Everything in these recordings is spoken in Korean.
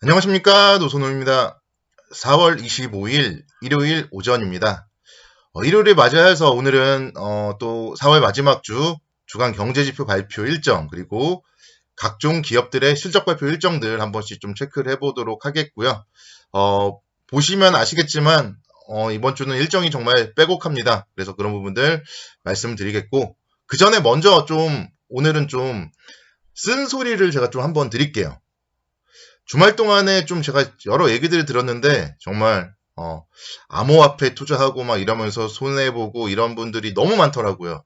안녕하십니까, 노선호입니다. 4월 25일 일요일 오전입니다. 일요일을 맞이해서 오늘은 또 4월 마지막 주 주간 경제지표 발표 일정, 그리고 각종 기업들의 실적 발표 일정들 한 번씩 좀 체크를 해보도록 하겠고요. 보시면 아시겠지만 이번 주는 일정이 정말 빼곡합니다. 그래서 그런 부분들 말씀드리겠고, 그 전에 먼저 오늘은 좀 쓴소리를 제가 좀 한번 드릴게요. 주말 동안에 좀 제가 여러 얘기들을 들었는데, 정말 암호화폐 투자하고 막 이러면서 손해보고 이런 분들이 너무 많더라고요.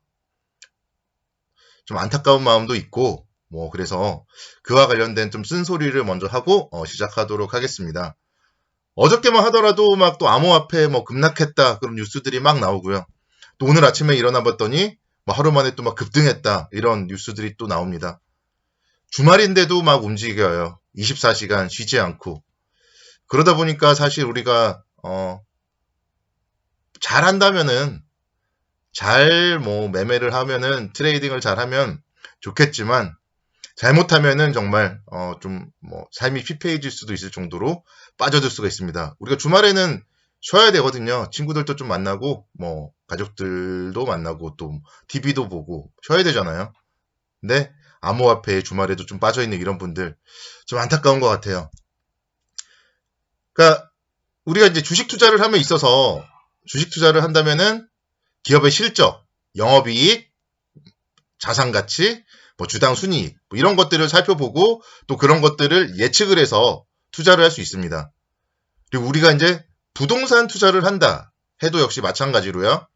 좀 안타까운 마음도 있고, 그래서 그와 관련된 좀 쓴소리를 먼저 하고 시작하도록 하겠습니다. 어저께만 하더라도 막 또 암호화폐 급락했다 그런 뉴스들이 막 나오고요. 또 오늘 아침에 일어나 봤더니 하루 만에 또 막 급등했다 이런 뉴스들이 또 나옵니다. 주말인데도 막 움직여요. 24시간 쉬지 않고. 그러다 보니까 사실 우리가 잘한다면은 잘 매매를 하면은 트레이딩을 잘하면 좋겠지만, 잘못하면은 정말 삶이 피폐해질 수도 있을 정도로 빠져들 수가 있습니다. 우리가 주말에는 쉬어야 되거든요. 친구들도 좀 만나고 가족들도 만나고 또 TV도 보고 쉬어야 되잖아요. 근데 암호화폐에 주말에도 좀 빠져있는 이런 분들 좀 안타까운 것 같아요. 그러니까 우리가 이제 주식 투자를 함에 있어서, 주식 투자를 한다면은 기업의 실적, 영업이익, 자산가치, 주당 순이익 이런 것들을 살펴보고 또 그런 것들을 예측을 해서 투자를 할 수 있습니다. 그리고 우리가 이제 부동산 투자를 한다 해도 역시 마찬가지로요.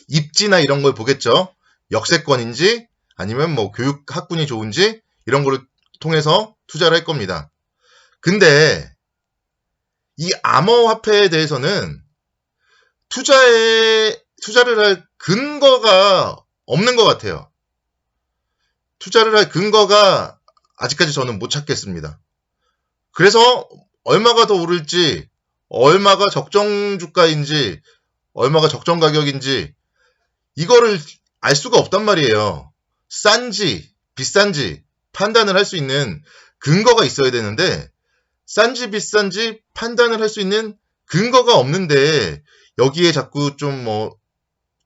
입지나 이런 걸 보겠죠. 역세권인지 아니면 교육 학군이 좋은지 이런 거를 통해서 투자를 할 겁니다. 근데 이 암호화폐에 대해서는 투자를 할 근거가 없는 것 같아요. 투자를 할 근거가 아직까지 저는 못 찾겠습니다. 그래서 얼마가 더 오를지, 얼마가 적정 주가인지, 얼마가 적정 가격인지 이거를 알 수가 없단 말이에요. 싼지 비싼지 판단을 할 수 있는 근거가 있어야 되는데, 싼지 비싼지 판단을 할 수 있는 근거가 없는데 여기에 자꾸 좀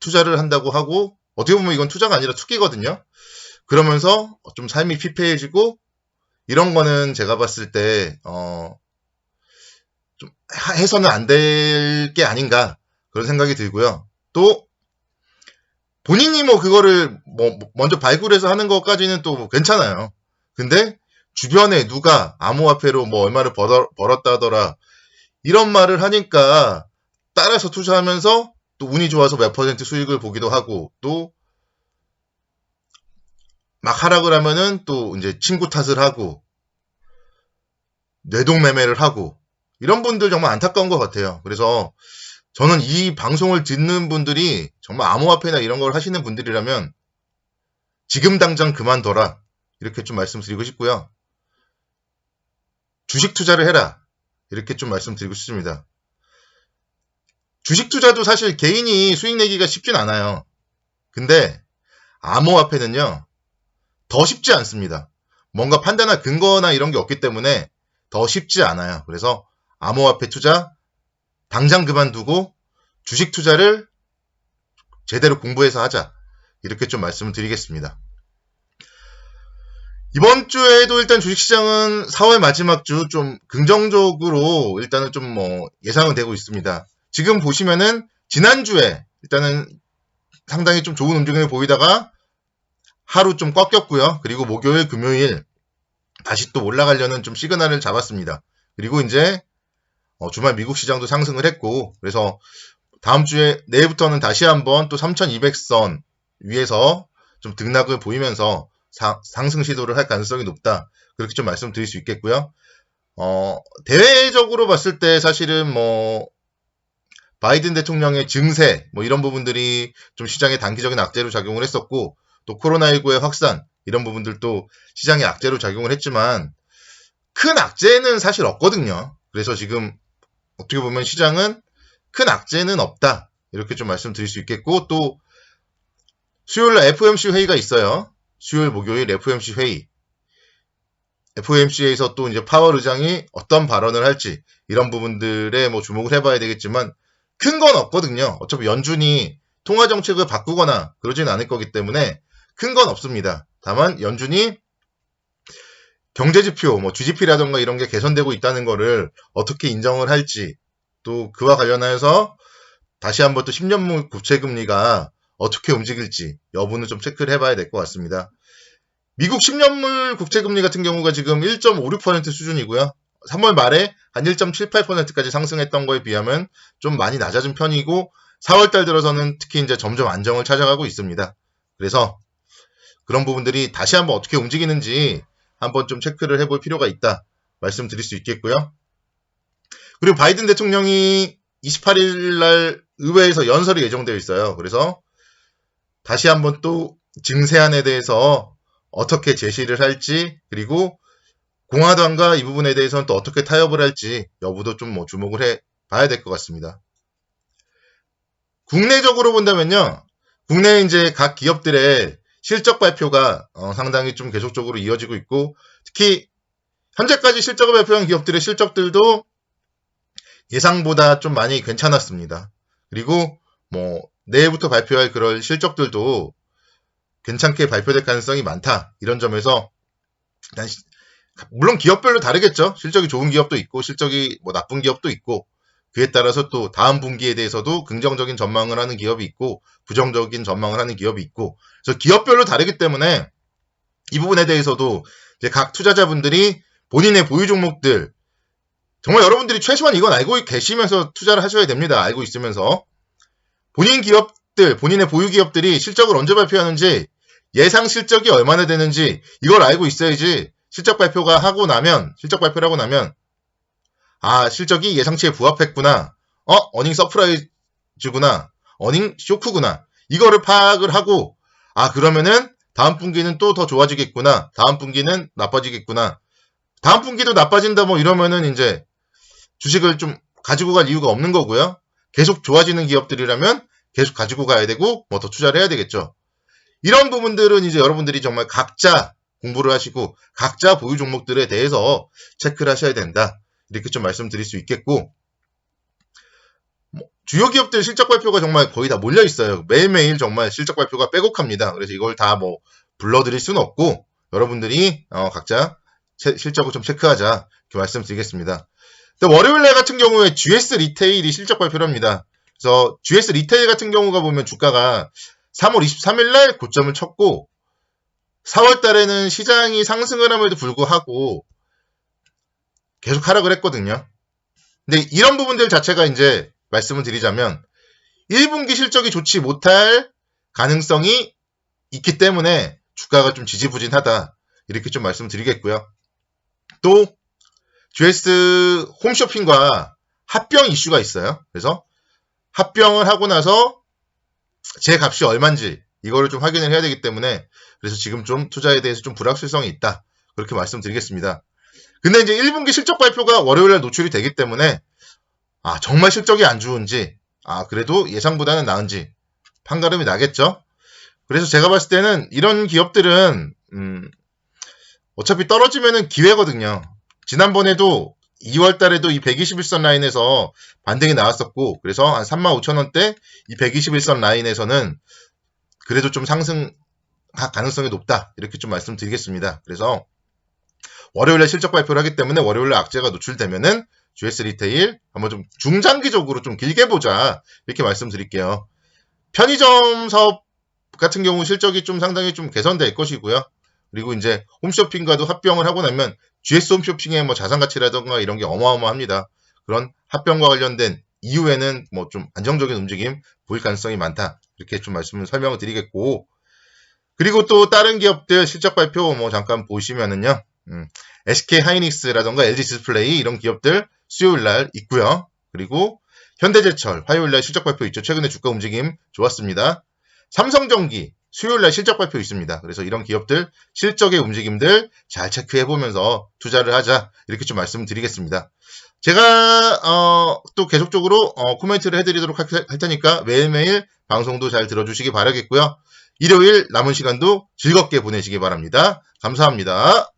투자를 한다고 하고, 어떻게 보면 이건 투자가 아니라 투기거든요. 그러면서 좀 삶이 피폐해지고 이런 거는 제가 봤을 때 좀 해서는 안 될 게 아닌가 그런 생각이 들고요. 또 본인이 그거를 먼저 발굴해서 하는 것까지는 또 괜찮아요. 근데 주변에 누가 암호화폐로 얼마를 벌었다더라 이런 말을 하니까 따라서 투자하면서 또 운이 좋아서 몇 퍼센트 수익을 보기도 하고, 또 막 하락을 하면은 또 이제 친구 탓을 하고 뇌동매매를 하고, 이런 분들 정말 안타까운 것 같아요. 그래서 저는 이 방송을 듣는 분들이 정말 암호화폐나 이런 걸 하시는 분들이라면 지금 당장 그만둬라 이렇게 좀 말씀드리고 싶고요. 주식 투자를 해라 이렇게 좀 말씀드리고 싶습니다. 주식 투자도 사실 개인이 수익 내기가 쉽진 않아요. 근데 암호화폐는요 더 쉽지 않습니다. 뭔가 판단할 근거나 이런 게 없기 때문에 더 쉽지 않아요. 그래서 암호화폐 투자 당장 그만두고 주식 투자를 제대로 공부해서 하자 이렇게 좀 말씀을 드리겠습니다. 이번 주에도 일단 주식시장은 4월 마지막 주 좀 긍정적으로 일단은 좀 예상은 되고 있습니다. 지금 보시면은 지난주에 일단은 상당히 좀 좋은 움직임을 보이다가 하루 좀 꺾였고요. 그리고 목요일, 금요일 다시 또 올라가려는 좀 시그널을 잡았습니다. 그리고 이제 주말 미국 시장도 상승을 했고, 그래서 다음 주에 내일부터는 다시 한번 또 3200선 위에서 좀 등락을 보이면서 상승 시도를 할 가능성이 높다. 그렇게 좀 말씀드릴 수 있겠고요. 대외적으로 봤을 때 사실은 바이든 대통령의 증세 이런 부분들이 좀 시장에 단기적인 악재로 작용을 했었고, 또 코로나19의 확산 이런 부분들도 시장에 악재로 작용을 했지만 큰 악재는 사실 없거든요. 그래서 지금 어떻게 보면 시장은 큰 악재는 없다 이렇게 좀 말씀드릴 수 있겠고, 또 수요일날 FOMC 회의가 있어요. 수요일 목요일 FOMC 회의. FOMC에서 또 이제 파월 의장이 어떤 발언을 할지 이런 부분들에 뭐 주목을 해봐야 되겠지만 큰 건 없거든요. 어차피 연준이 통화 정책을 바꾸거나 그러진 않을 거기 때문에 큰 건 없습니다. 다만 연준이 경제 지표, 뭐 GDP라던가 이런 게 개선되고 있다는 거를 어떻게 인정을 할지, 또 그와 관련해서 다시 한번 또 10년물 국채 금리가 어떻게 움직일지 여부는 좀 체크를 해봐야 될 것 같습니다. 미국 10년물 국채 금리 같은 경우가 지금 1.56% 수준이고요. 3월 말에 한 1.78%까지 상승했던 거에 비하면 좀 많이 낮아진 편이고 4월 달 들어서는 특히 이제 점점 안정을 찾아가고 있습니다. 그래서 그런 부분들이 다시 한번 어떻게 움직이는지 한번 좀 체크를 해볼 필요가 있다 말씀드릴 수 있겠고요. 그리고 바이든 대통령이 28일 날 의회에서 연설이 예정되어 있어요. 그래서 다시 한번 또 증세안에 대해서 어떻게 제시를 할지, 그리고 공화당과 이 부분에 대해서는 또 어떻게 타협을 할지 여부도 좀 뭐 주목을 해 봐야 될 것 같습니다. 국내적으로 본다면요. 국내 이제 각 기업들의 실적 발표가 상당히 좀 계속적으로 이어지고 있고, 특히 현재까지 실적을 발표한 기업들의 실적들도 예상보다 좀 많이 괜찮았습니다. 그리고 뭐 내일부터 발표할 그런 실적들도 괜찮게 발표될 가능성이 많다. 이런 점에서 물론 기업별로 다르겠죠. 실적이 좋은 기업도 있고 실적이 뭐 나쁜 기업도 있고, 그에 따라서 또 다음 분기에 대해서도 긍정적인 전망을 하는 기업이 있고 부정적인 전망을 하는 기업이 있고, 그래서 기업별로 다르기 때문에 이 부분에 대해서도 이제 각 투자자분들이 본인의 보유 종목들, 정말 여러분들이 최소한 이건 알고 계시면서 투자를 하셔야 됩니다. 알고 있으면서 본인 기업들, 본인의 보유 기업들이 실적을 언제 발표하는지, 예상 실적이 얼마나 되는지 이걸 알고 있어야지 실적 발표를 하고 나면 아, 실적이 예상치에 부합했구나. 어닝 서프라이즈구나. 어닝 쇼크구나. 이거를 파악을 하고, 아, 그러면은 다음 분기는 또 더 좋아지겠구나. 다음 분기는 나빠지겠구나. 다음 분기도 나빠진다 뭐 이러면은 이제 주식을 좀 가지고 갈 이유가 없는 거고요. 계속 좋아지는 기업들이라면 계속 가지고 가야 되고 뭐 더 투자를 해야 되겠죠. 이런 부분들은 이제 여러분들이 정말 각자 공부를 하시고 각자 보유 종목들에 대해서 체크를 하셔야 된다. 이렇게 좀 말씀드릴 수 있겠고, 주요 기업들 실적 발표가 정말 거의 다 몰려 있어요. 매일매일 정말 실적 발표가 빼곡합니다. 그래서 이걸 다 뭐 불러드릴 수는 없고 여러분들이 각자 실적을 좀 체크하자 이렇게 말씀드리겠습니다. 월요일 날 같은 경우에 GS 리테일이 실적 발표를 합니다. 그래서 GS 리테일 같은 경우가 보면 주가가 3월 23일 날 고점을 쳤고 4월 달에는 시장이 상승을 함에도 불구하고 계속 하락을 했거든요. 근데 이런 부분들 자체가 이제 말씀을 드리자면 1분기 실적이 좋지 못할 가능성이 있기 때문에 주가가 좀 지지부진하다. 이렇게 좀 말씀드리겠고요. 또 GS 홈쇼핑과 합병 이슈가 있어요. 그래서 합병을 하고 나서 제 값이 얼마인지 이거를 좀 확인을 해야 되기 때문에 그래서 지금 좀 투자에 대해서 좀 불확실성이 있다. 그렇게 말씀드리겠습니다. 근데 이제 1분기 실적 발표가 월요일에 노출이 되기 때문에 정말 실적이 안 좋은지 그래도 예상보다는 나은지 판가름이 나겠죠. 그래서 제가 봤을 때는 이런 기업들은 어차피 떨어지면은 기회거든요. 지난번에도 2월 달에도 이 121선 라인에서 반등이 나왔었고, 그래서 한 35,000원대 이 121선 라인에서는 그래도 좀 상승 가능성이 높다. 이렇게 좀 말씀드리겠습니다. 그래서 월요일에 실적 발표를 하기 때문에 월요일에 악재가 노출되면은 GS 리테일 한번 좀 중장기적으로 좀 길게 보자. 이렇게 말씀드릴게요. 편의점 사업 같은 경우 실적이 좀 상당히 좀 개선될 것이고요. 그리고 이제 홈쇼핑과도 합병을 하고 나면 GS 홈쇼핑의 뭐 자산가치라든가 이런 게 어마어마합니다. 그런 합병과 관련된 이후에는 뭐 좀 안정적인 움직임 보일 가능성이 많다. 이렇게 좀 설명을 드리겠고, 그리고 또 다른 기업들 실적 발표 뭐 잠깐 보시면은요. SK 하이닉스라던가 LG 디스플레이 이런 기업들 수요일 날 있고요. 그리고 현대제철 화요일 날 실적 발표 있죠. 최근에 주가 움직임 좋았습니다. 삼성전기 수요일 날 실적 발표 있습니다. 그래서 이런 기업들 실적의 움직임들 잘 체크해 보면서 투자를 하자. 이렇게 좀 말씀드리겠습니다. 제가 또 계속적으로 코멘트를 해드리도록 할 테니까 매일매일 방송도 잘 들어주시기 바라겠고요. 일요일 남은 시간도 즐겁게 보내시기 바랍니다. 감사합니다.